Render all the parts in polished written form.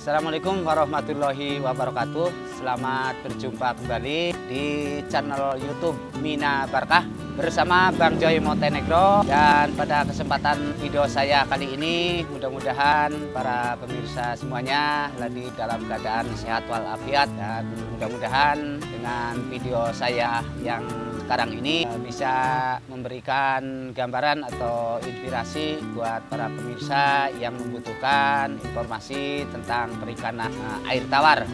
Assalamualaikum warahmatullahi wabarakatuh. Selamat berjumpa kembali di channel YouTube Mina Barkah bersama Bang Joy Montenegro. Dan pada kesempatan video saya kali ini, mudah-mudahan para pemirsa semuanya lagi dalam keadaan sehat walafiat, dan mudah-mudahan dengan video saya yang sekarang ini bisa memberikan gambaran atau inspirasi buat para pemirsa yang membutuhkan informasi tentang perikanan air tawar.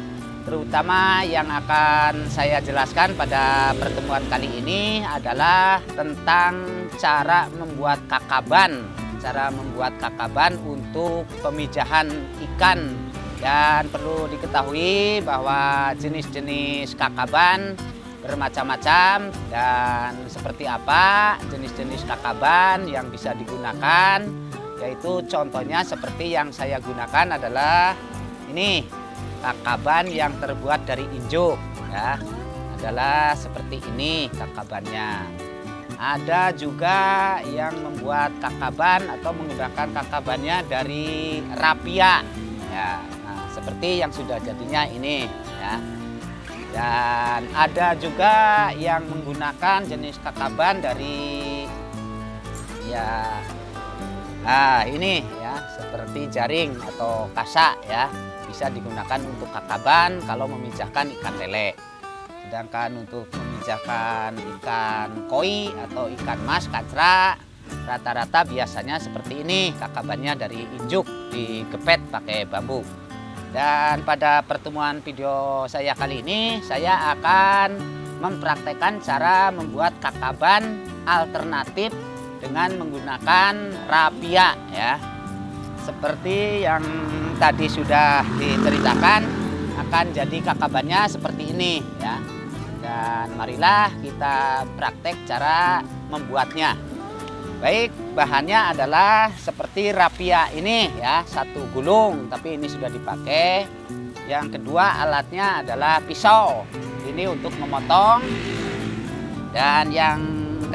Terutama yang akan saya jelaskan pada pertemuan kali ini adalah tentang cara membuat kakaban. Cara membuat kakaban untuk pemijahan ikan. Dan perlu diketahui bahwa jenis-jenis kakaban bermacam-macam, dan seperti apa jenis-jenis kakaban yang bisa digunakan, yaitu contohnya seperti yang saya gunakan adalah ini, kakaban yang terbuat dari injuk ya, adalah seperti ini kakabannya. Ada juga yang membuat kakaban atau menggunakan kakabannya dari rapia ya, nah, seperti yang sudah jadinya ini ya. Dan ada juga yang menggunakan jenis kakaban dari ya, nah ini ya, seperti jaring atau kasak ya, bisa digunakan untuk kakaban kalau memijahkan ikan lele. Sedangkan untuk memijahkan ikan koi atau ikan mas, kacra, rata-rata biasanya seperti ini, kakabannya dari injuk digepet pakai bambu. Dan pada pertemuan video saya kali ini, saya akan mempraktekkan cara membuat kakaban alternatif dengan menggunakan rapia ya. Seperti yang tadi sudah diceritakan, akan jadi kakabannya seperti ini ya. Dan marilah kita praktek cara membuatnya. Baik, bahannya adalah seperti rapia ini ya, satu gulung, tapi ini sudah dipakai. Yang kedua, alatnya adalah pisau, ini untuk memotong. Dan yang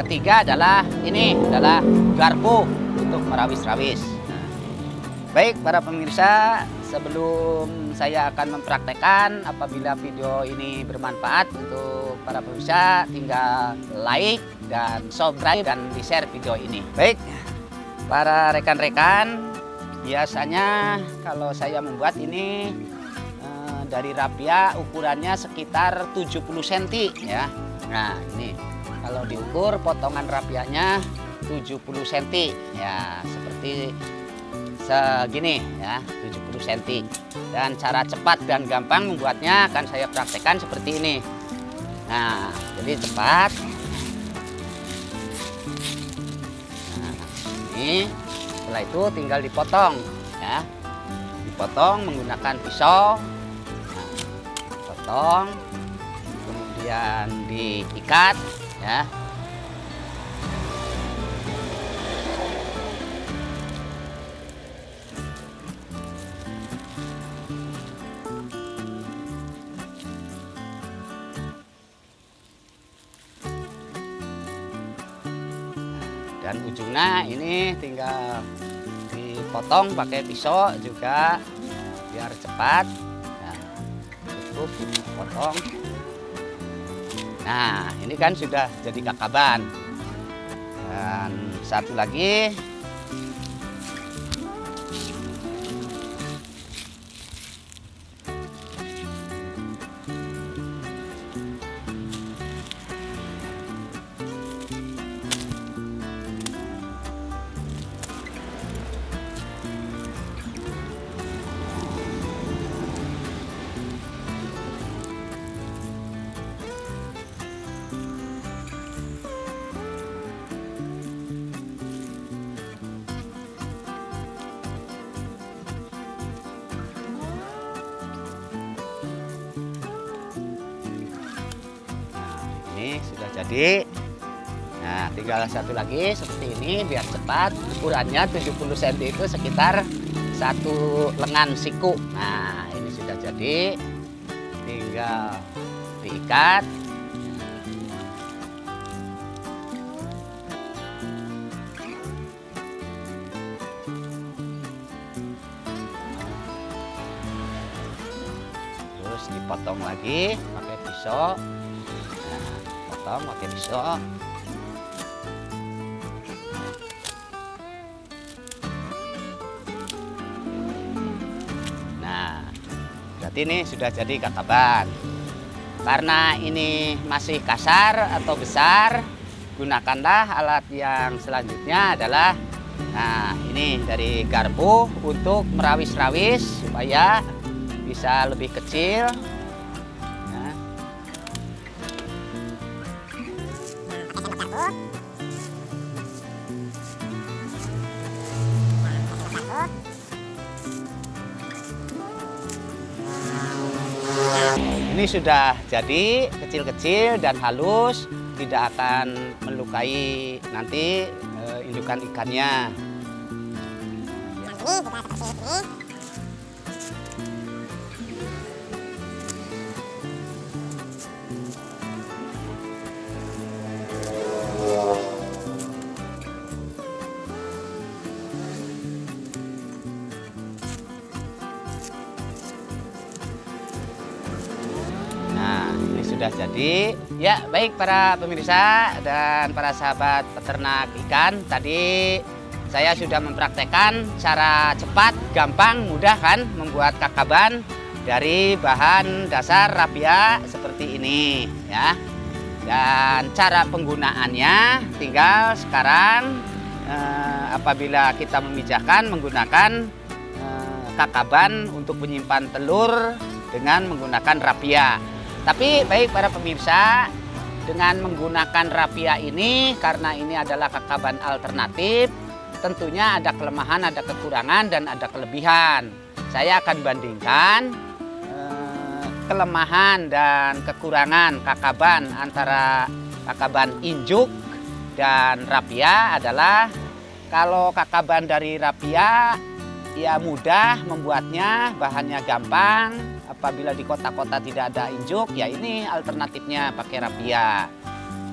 ketiga adalah ini, adalah garpu untuk merawis-rawis. Baik para pemirsa, sebelum saya akan mempraktekkan, apabila video ini bermanfaat untuk para pemirsa, tinggal like dan subscribe dan di-share video ini. Baik, para rekan-rekan, biasanya kalau saya membuat ini dari rapia ukurannya sekitar 70 cm ya. Nah, ini kalau diukur potongan rapianya 70 cm ya, seperti segini ya, 70 cm. Dan cara cepat dan gampang membuatnya akan saya praktekkan seperti ini. Nah, jadi cepat. Nah, ini setelah itu tinggal dipotong ya, dipotong menggunakan pisau. Nah, potong, kemudian diikat ya. Dan ujungnya ini tinggal dipotong pakai pisau juga biar cepat. Nah, cukup dipotong. Nah, ini kan sudah jadi kakaban. Dan satu lagi, ini sudah jadi. Nah, tinggal satu lagi seperti ini biar cepat. Ukurannya 70 cm itu sekitar satu lengan siku. Nah, ini sudah jadi. Tinggal diikat. potong lagi pakai pisau. Nah, potong pakai pisau. Nah, berarti ini sudah jadi kakaban. Karena ini masih kasar atau besar, gunakanlah alat yang selanjutnya adalah, nah ini dari garpu untuk merawis-rawis supaya bisa lebih kecil. Nah. Ini sudah jadi kecil-kecil dan halus, tidak akan melukai nanti indukan ikannya. Sudah jadi. Ya, baik para pemirsa dan para sahabat peternak ikan, tadi saya sudah mempraktekkan cara cepat, gampang, mudah kan membuat kakaban dari bahan dasar rapia seperti ini ya. Dan cara penggunaannya tinggal sekarang apabila kita memijahkan menggunakan kakaban untuk menyimpan telur dengan menggunakan rapia. Tapi baik para pemirsa, dengan menggunakan rapia ini, karena ini adalah kakaban alternatif, tentunya ada kelemahan, ada kekurangan, dan ada kelebihan. Saya akan bandingkan kelemahan dan kekurangan kakaban antara kakaban injuk dan rapia adalah kalau kakaban dari rapia ya mudah membuatnya, bahannya gampang. Apabila di kota-kota tidak ada injuk, ya ini alternatifnya pakai rapia.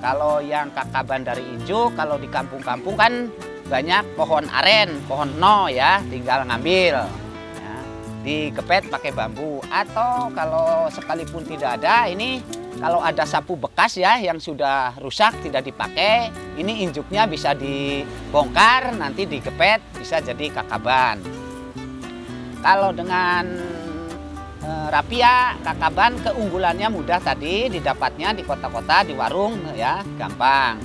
Kalau yang kakaban dari injuk, kalau di kampung-kampung kan banyak pohon aren, pohon no ya, tinggal ngambil. Ya, digepet pakai bambu. Atau kalau sekalipun tidak ada, ini kalau ada sapu bekas ya yang sudah rusak tidak dipakai, ini injuknya bisa dibongkar, nanti digepet, bisa jadi kakaban. Kalau dengan rapia kakaban keunggulannya mudah tadi didapatnya di kota-kota, di warung ya, gampang.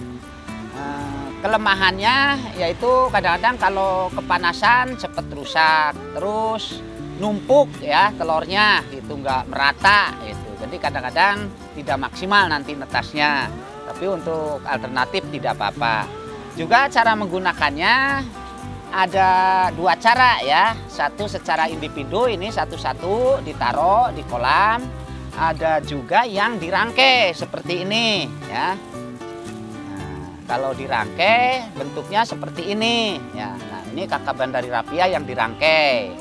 Kelemahannya yaitu kadang-kadang kalau kepanasan cepat rusak, terus numpuk ya telurnya gitu, nggak merata itu. Jadi kadang-kadang tidak maksimal nanti netasnya. Tapi untuk alternatif tidak apa-apa. Juga cara menggunakannya ada dua cara ya, satu secara individu, ini satu-satu ditaruh di kolam, ada juga yang dirangkai seperti ini ya. Nah, kalau dirangkai bentuknya seperti ini ya. Nah, ini kakaban dari rapia yang dirangkai.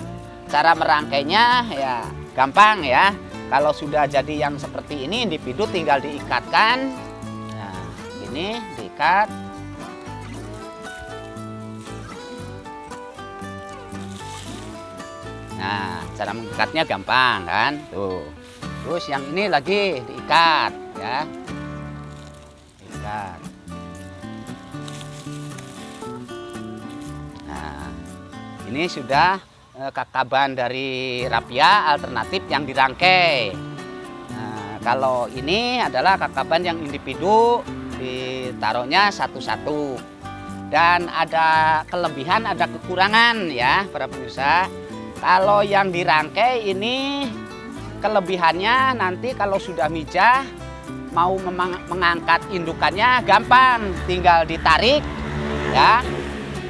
Cara merangkainya ya gampang ya. Kalau sudah jadi yang seperti ini individu tinggal diikatkan. Nah, ini diikat. Nah, cara mengikatnya gampang kan? Tuh. Terus yang ini lagi diikat ya. Diikat. Nah, ini sudah kakaban dari rapia alternatif yang dirangkai. Nah, kalau ini adalah kakaban yang individu, ditaruhnya satu-satu. Dan ada kelebihan, ada kekurangan ya para pemirsa. Kalau yang dirangkai ini kelebihannya nanti kalau sudah mijah mau mengangkat indukannya gampang, tinggal ditarik ya.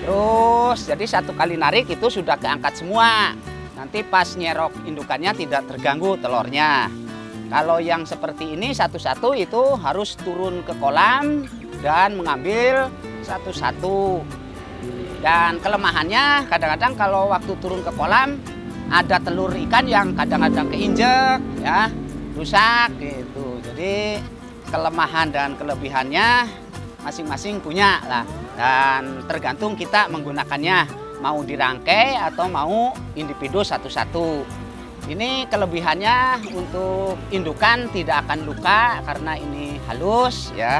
Terus jadi satu kali narik itu sudah keangkat semua. Nanti pas nyerok indukannya tidak terganggu telurnya. Kalau yang seperti ini satu-satu itu harus turun ke kolam dan mengambil satu-satu. Dan kelemahannya kadang-kadang kalau waktu turun ke kolam ada telur ikan yang kadang-kadang keinjek ya, rusak gitu. Jadi kelemahan dan kelebihannya masing-masing punya lah. Dan tergantung kita menggunakannya, mau dirangkai atau mau individu satu-satu. Ini kelebihannya untuk indukan tidak akan luka karena ini halus ya.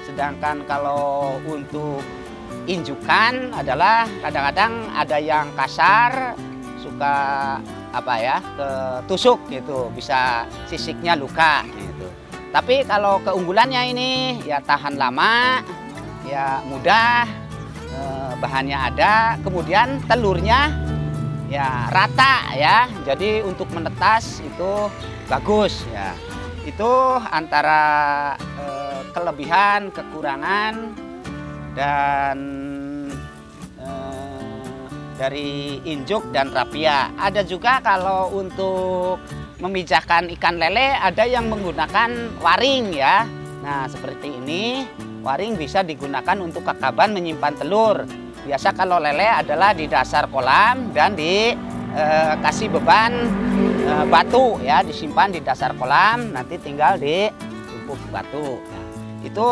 Sedangkan kalau untuk injukan adalah kadang-kadang ada yang kasar, suka apa ya, ketusuk gitu, bisa sisiknya luka gitu. Tapi kalau keunggulannya ini ya tahan lama, ya mudah, bahannya ada, kemudian telurnya ya rata ya, jadi untuk menetas itu bagus ya. Itu antara kelebihan, kekurangan dan dari injuk dan rapia. Ada juga kalau untuk memijahkan ikan lele ada yang menggunakan waring ya. Nah seperti ini, waring bisa digunakan untuk kakaban menyimpan telur. Biasa kalau lele adalah di dasar kolam dan dikasih beban batu ya, disimpan di dasar kolam, nanti tinggal ditumpuk batu. Nah, itu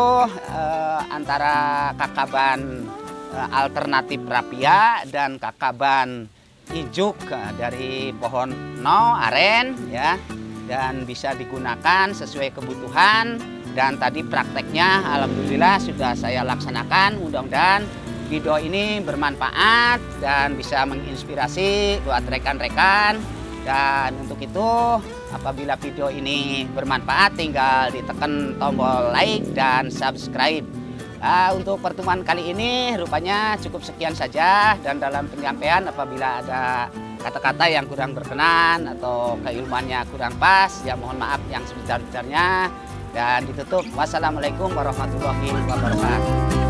antara kakaban alternatif rapia dan kakaban ijuk dari pohon no aren ya, dan bisa digunakan sesuai kebutuhan. Dan tadi prakteknya alhamdulillah sudah saya laksanakan. Mudah-mudahan video ini bermanfaat dan bisa menginspirasi buat rekan-rekan. Dan untuk itu apabila video ini bermanfaat tinggal ditekan tombol like dan subscribe. Untuk pertemuan kali ini rupanya cukup sekian saja, dan dalam penyampaian apabila ada kata-kata yang kurang berkenan atau keilmuannya kurang pas, ya mohon maaf yang sebesar-besarnya. Dan ditutup, wassalamualaikum warahmatullahi wabarakatuh.